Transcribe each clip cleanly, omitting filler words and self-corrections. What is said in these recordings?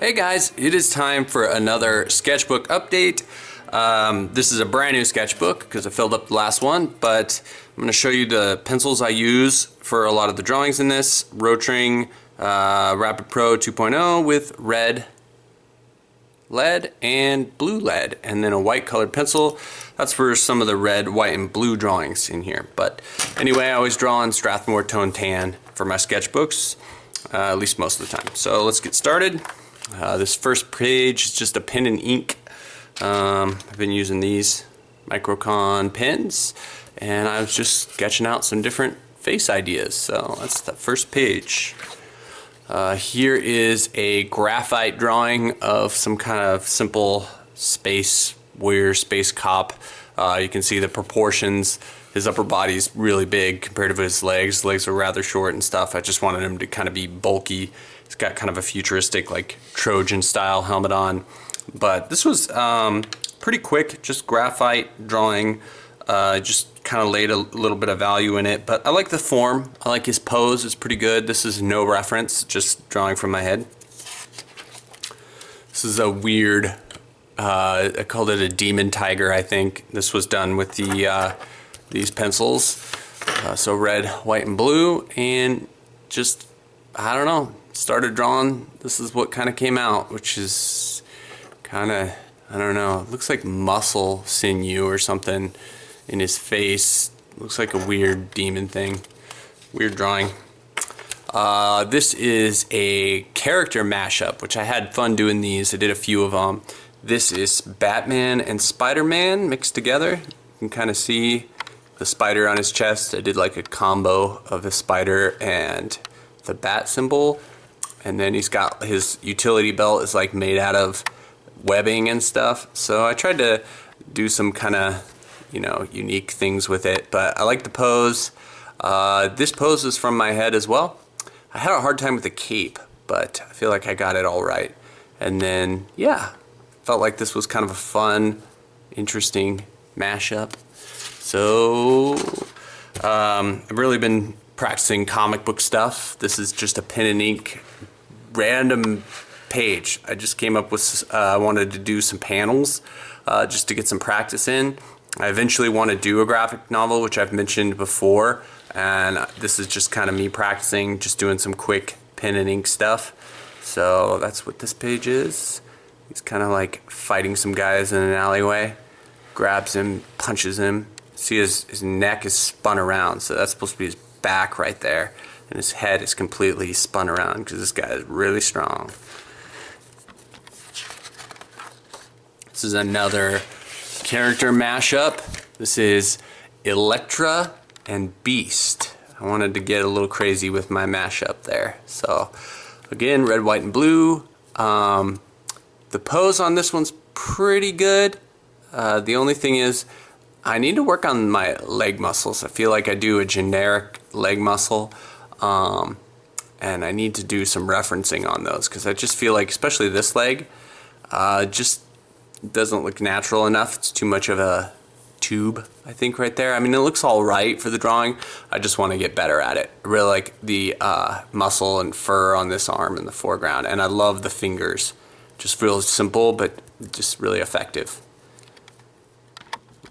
Hey guys, it is time for another sketchbook update. This is a brand new sketchbook because I filled up the last one, but I'm going to show you the pencils I use for a lot of the drawings in this. Rotring Rapid Pro 2.0 with red lead and blue lead, and then a white colored pencil. That's for some of the red, white, and blue drawings in here. But anyway, I always draw in Strathmore Tone Tan for my sketchbooks, at least most of the time. So let's get started. This first page is just a pen and ink. I've been using these Microcon pens, and I was just sketching out some different face ideas. So that's the first page. Here is a graphite drawing of some kind of simple space warrior, space cop. You can see the proportions. His upper body's really big compared to his legs. His legs are rather short and stuff. I just wanted him to kind of be bulky. He's got kind of a futuristic, like Trojan style helmet on. But this was pretty quick, just graphite drawing. Just kind of laid a little bit of value in it. But I like the form. I like his pose. It's pretty good. This is no reference, just drawing from my head. This is a weird, I called it a demon tiger, I think. This was done with the these pencils. So red, white, and blue. And just, I don't know, started drawing. This is what kind of came out, which is kind of, I don't know, it looks like muscle sinew or something in his face. Looks like a weird demon thing. Weird drawing. This is a character mashup, which I had fun doing these. I did a few of them. This is Batman and Spiderman mixed together. You can kind of see the spider on his chest. I did like a combo of the spider and the bat symbol. And then he's got his utility belt is like made out of webbing and stuff. So I tried to do some kind of, you know, unique things with it. But I like the pose. This pose is from my head as well. I had a hard time with the cape, but I feel like I got it all right. And then, yeah, felt like this was kind of a fun, interesting mashup. So I've really been practicing comic book stuff. This is just a pen and ink random page. I just came up with, I wanted to do some panels just to get some practice in. I eventually want to do a graphic novel, which I've mentioned before, and this is just kind of me practicing, just doing some quick pen and ink stuff. So that's what this page is. He's kind of like fighting some guys in an alleyway. Grabs him, punches him. See his neck is spun around, so that's supposed to be his back right there. And his head is completely spun around because this guy is really strong. This is another character mashup. This is Elektra and Beast. I wanted to get a little crazy with my mashup there. So again, red, white, and blue. The pose on this one's pretty good. The only thing is I need to work on my leg muscles. I feel like I do a generic leg muscle. And I need to do some referencing on those because I just feel like, especially this leg, just doesn't look natural enough. It's too much of a tube, I think, right there. I mean, it looks all right for the drawing. I just want to get better at it. I really like the muscle and fur on this arm in the foreground, and I love the fingers. Just real simple, but just really effective.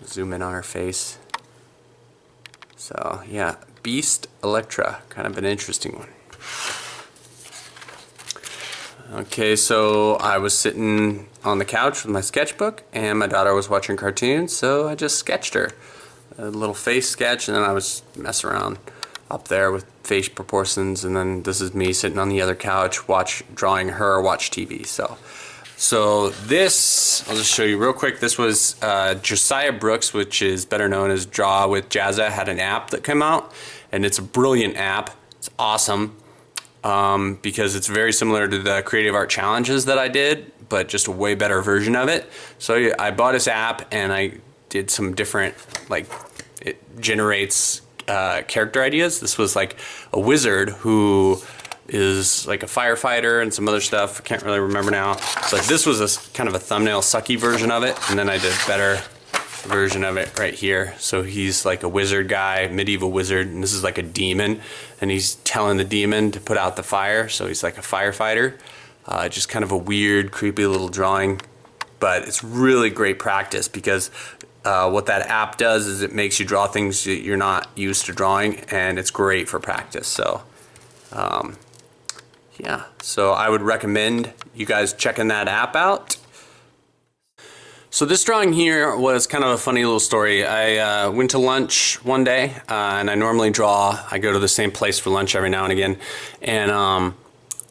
Zoom in on her face. So yeah, Beast, Elektra, kind of an interesting one. Okay, so I was sitting on the couch with my sketchbook, and my daughter was watching cartoons, so I just sketched her. A little face sketch, and then I was messing around up there with face proportions, and then this is me sitting on the other couch, drawing her watch TV. So this, I'll just show you real quick. This was Josiah Brooks, which is better known as Draw with Jazza, had an app that came out, and it's a brilliant app. It's awesome because it's very similar to the creative art challenges that I did, but just a way better version of it. So I bought this app and I did some different, like, it generates character ideas. This was like a wizard who is like a firefighter and some other stuff. I can't really remember now. But this was a kind of a thumbnail sucky version of it, and then I did a better version of it right here. So he's like a wizard guy, medieval wizard, and this is like a demon, and he's telling the demon to put out the fire, so he's like a firefighter. Just kind of a weird, creepy little drawing. But it's really great practice because what that app does is it makes you draw things that you're not used to drawing, and it's great for practice. So yeah, so I would recommend you guys checking that app out. So this drawing here was kind of a funny little story. I went to lunch one day, and I normally draw. I go to the same place for lunch every now and again, and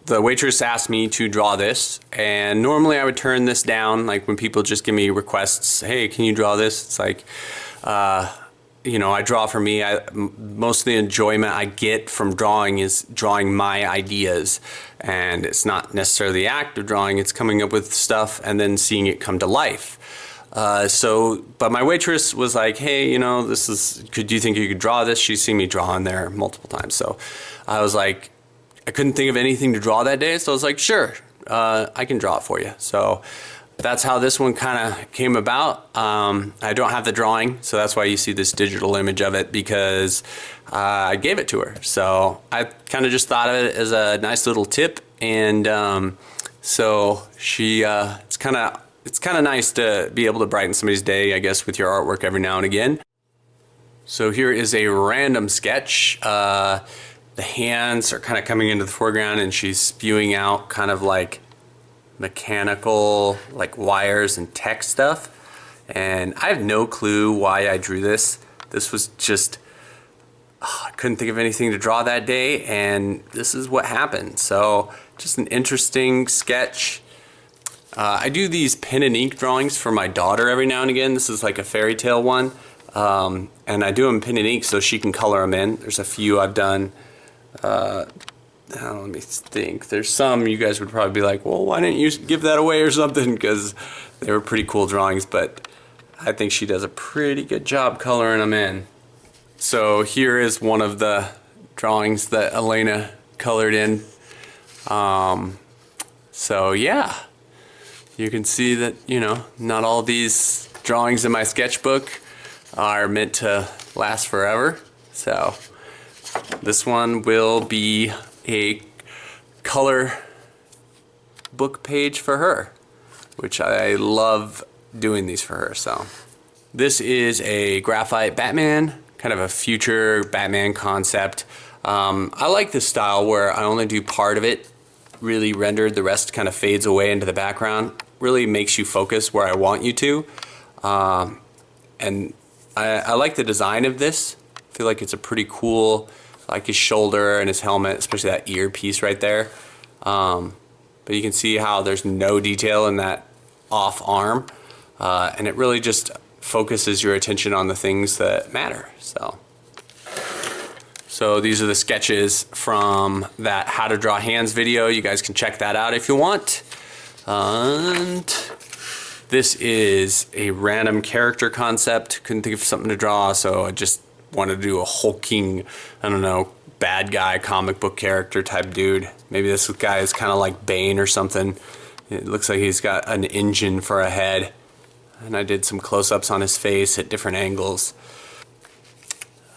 the waitress asked me to draw this, and normally I would turn this down, like when people just give me requests, hey, can you draw this? It's like, you know, I draw for me. Most of the enjoyment I get from drawing is drawing my ideas, and it's not necessarily the act of drawing, it's coming up with stuff and then seeing it come to life. But my waitress was like, hey, you know, do you think you could draw this? She's seen me draw in there multiple times. So I was like, I couldn't think of anything to draw that day, so I was like, sure, I can draw it for you. So that's how this one kind of came about. I don't have the drawing, so that's why you see this digital image of it, because I gave it to her. So I kind of just thought of it as a nice little tip, and so it's kind of nice to be able to brighten somebody's day, I guess, with your artwork every now and again. So here is a random sketch. The hands are kind of coming into the foreground, and she's spewing out kind of like mechanical, like wires and tech stuff. And I have no clue why I drew this. This was just, I couldn't think of anything to draw that day, and this is what happened. So just an interesting sketch. I do these pen and ink drawings for my daughter every now and again. This is like a fairy tale one. And I do them pen and ink so she can color them in. There's a few I've done. Let me think. There's some you guys would probably be like, well, why didn't you give that away or something? Because they were pretty cool drawings, but I think she does a pretty good job coloring them in. So here is one of the drawings that Elena colored in. So yeah, you can see that, you know, not all these drawings in my sketchbook are meant to last forever. So this one will be a color book page for her, which I love doing these for her. So this is a Graphite Batman, kind of a future Batman concept. I like this style where I only do part of it really rendered, the rest kind of fades away into the background. Really makes you focus where I want you to. And I like the design of this. I feel like it's a pretty cool, like his shoulder and his helmet, especially that earpiece right there. But you can see how there's no detail in that off arm, and it really just focuses your attention on the things that matter. So these are the sketches from that How to Draw Hands video. You guys can check that out if you want. And this is a random character concept. Couldn't think of something to draw, so I just wanted to do a hulking, I don't know, bad guy comic book character type dude. Maybe this guy is kind of like Bane or something. It looks like he's got an engine for a head. And I did some close-ups on his face at different angles.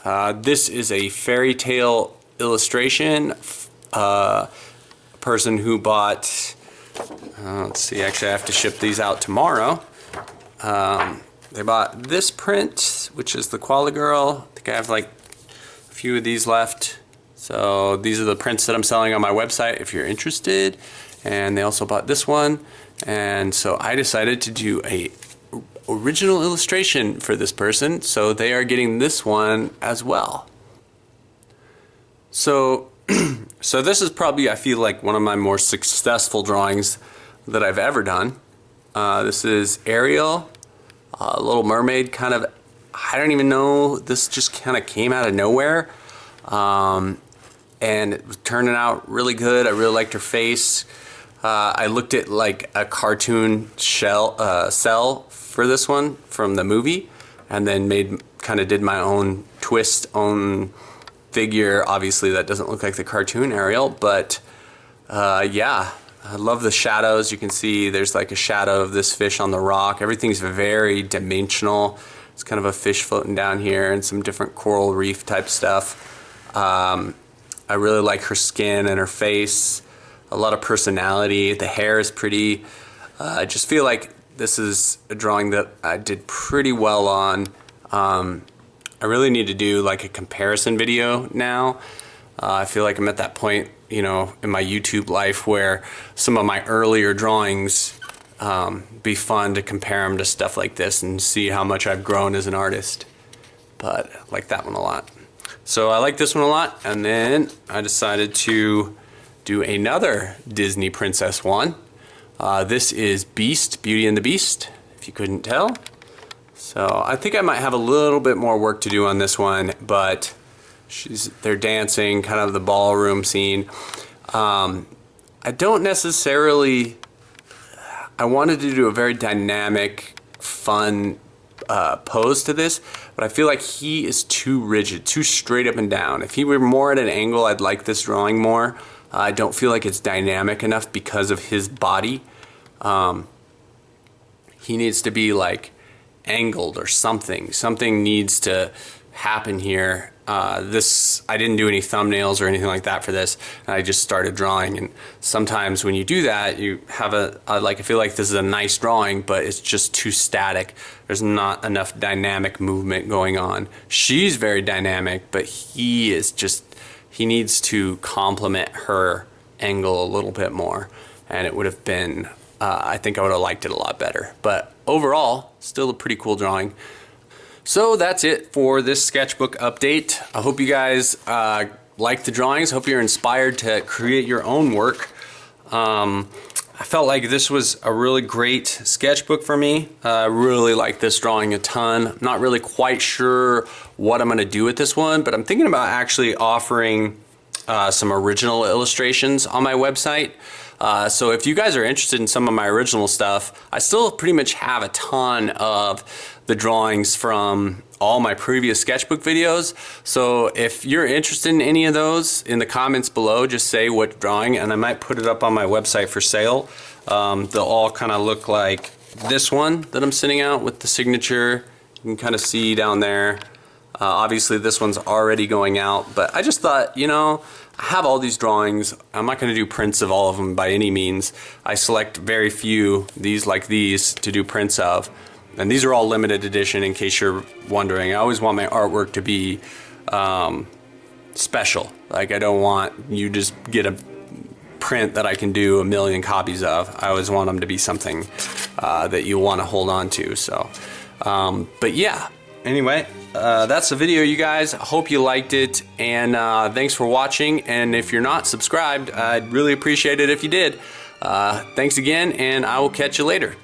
This is a fairy tale illustration. A person who bought, let's see, actually I have to ship these out tomorrow. They bought this print, which is the Koala Girl. I think I have like a few of these left. So these are the prints that I'm selling on my website if you're interested. And they also bought this one. And so I decided to do a original illustration for this person. So they are getting this one as well. So, so this is probably, I feel like, one of my more successful drawings that I've ever done. This is Ariel. Little Mermaid, kind of, I don't even know, this just kind of came out of nowhere, and it was turning out really good. I really liked her face. I looked at like a cartoon cell for this one from the movie, and then did my own twist, own figure. Obviously that doesn't look like the cartoon Ariel, but yeah, I love the shadows. You can see there's like a shadow of this fish on the rock. Everything's very dimensional. It's kind of a fish floating down here and some different coral reef type stuff. I really like her skin and her face. a lot of personality. The hair is pretty. I just feel like this is a drawing that I did pretty well on. I really need to do like a comparison video now. I feel like I'm at that point, you know, in my YouTube life where some of my earlier drawings be fun to compare them to stuff like this and see how much I've grown as an artist. But I like that one a lot. So I like this one a lot, and then I decided to do another Disney princess one. This is Beast, Beauty and the Beast, if you couldn't tell. So I think I might have a little bit more work to do on this one, but they're dancing, kind of the ballroom scene. I don't necessarily, I wanted to do a very dynamic, fun pose to this, but I feel like he is too rigid, too straight up and down. If he were more at an angle, I'd like this drawing more. I don't feel like it's dynamic enough because of his body. He needs to be like angled or something. Something needs to happen here. I didn't do any thumbnails or anything like that for this. I just started drawing, and sometimes when you do that, you have I feel like this is a nice drawing, but it's just too static. There's not enough dynamic movement going on. She's very dynamic, but he needs to complement her angle a little bit more, and it would have been, I think I would have liked it a lot better. But overall, still a pretty cool drawing. So that's it for this sketchbook update. I hope you guys like the drawings. Hope you're inspired to create your own work. I felt like this was a really great sketchbook for me. I really like this drawing a ton. I'm not really quite sure what I'm gonna do with this one, but I'm thinking about actually offering some original illustrations on my website. So if you guys are interested in some of my original stuff, I still pretty much have a ton of the drawings from all my previous sketchbook videos. So if you're interested in any of those, in the comments below, just say what drawing, and I might put it up on my website for sale. They'll all kind of look like this one that I'm sending out with the signature. You can kind of see down there. Obviously this one's already going out, but I just thought, you know, I have all these drawings. I'm not going to do prints of all of them by any means. I select very few, these like these, to do prints of. And these are all limited edition, in case you're wondering. I always want my artwork to be special. Like, I don't want you just get a print that I can do a million copies of. I always want them to be something that you want to hold on to. So, but yeah. Anyway, that's the video, you guys. I hope you liked it, and thanks for watching. And if you're not subscribed, I'd really appreciate it if you did. Thanks again, and I will catch you later.